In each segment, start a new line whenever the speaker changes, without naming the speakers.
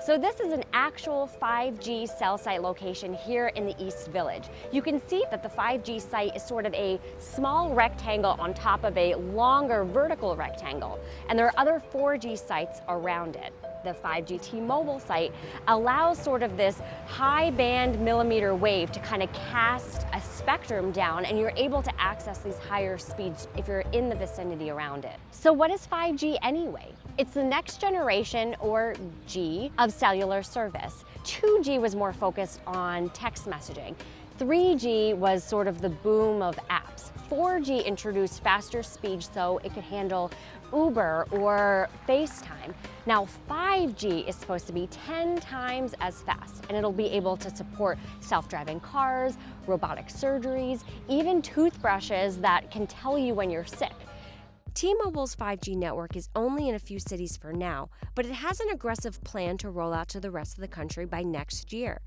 So this is an actual 5G cell site location here in the East Village. You can see that the 5G site is sort of a small rectangle on top of a longer vertical rectangle, and there are other 4G sites around it. The 5G T-Mobile site allows sort of this high band millimeter wave to kind of cast a spectrum down, and you're able to access these higher speeds if you're in the vicinity around it. So what is 5G anyway? It's the next generation, or G, of cellular service. 2G was more focused on text messaging. 3G was sort of the boom of apps. 4G introduced faster speeds so it could handle Uber or FaceTime. Now 5G is supposed to be 10 times as fast, and it'll be able to support self-driving cars, robotic surgeries, even toothbrushes that can tell you when you're sick. T-Mobile's 5G network is only in a few cities for now, but it has an aggressive plan to roll out to the rest of the country by next year.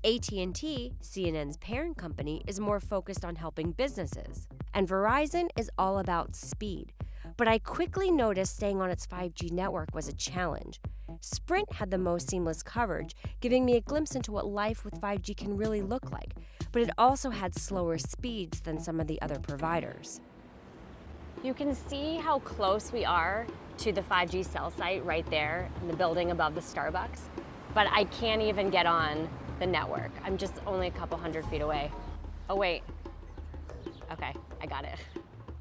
AT&T, CNN's parent company, is more focused on helping businesses. And Verizon is all about speed. But I quickly noticed staying on its 5G network was a challenge. Sprint had the most seamless coverage, giving me a glimpse into what life with 5G can really look like. But it also had slower speeds than some of the other providers. You can see how close we are to the 5G cell site right there in the building above the Starbucks, but I can't even get on the network. I'm just only a couple hundred feet away. Oh wait, okay, I got it.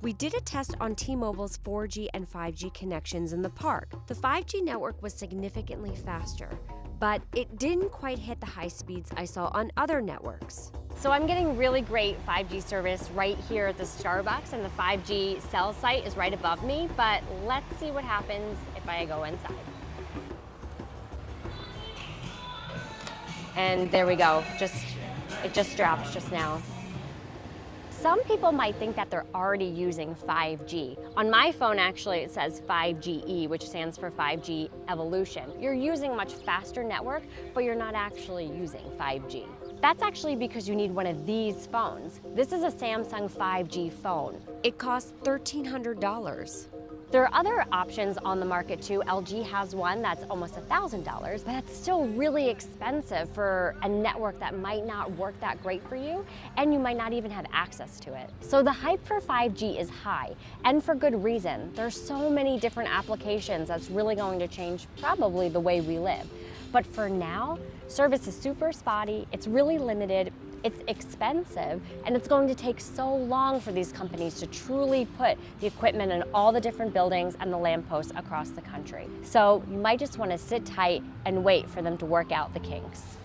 We did a test on T-Mobile's 4G and 5G connections in the park. The 5G network was significantly faster, but it didn't quite hit the high speeds I saw on other networks. So I'm getting really great 5G service right here at the Starbucks, and the 5G cell site is right above me, but let's see what happens if I go inside. And there we go, it just dropped just now. Some people might think that they're already using 5G. On my phone, actually, it says 5GE, which stands for 5G Evolution. You're using a much faster network, but you're not actually using 5G. That's actually because you need one of these phones. This is a Samsung 5G phone. It costs $1,300. There are other options on the market too. LG has one that's almost $1,000, but that's still really expensive for a network that might not work that great for you, and you might not even have access to it. So the hype for 5G is high, and for good reason. There's so many different applications that's really going to change probably the way we live. But for now, service is super spotty, it's really limited, it's expensive, and it's going to take so long for these companies to truly put the equipment in all the different buildings and the lampposts across the country. So you might just want to sit tight and wait for them to work out the kinks.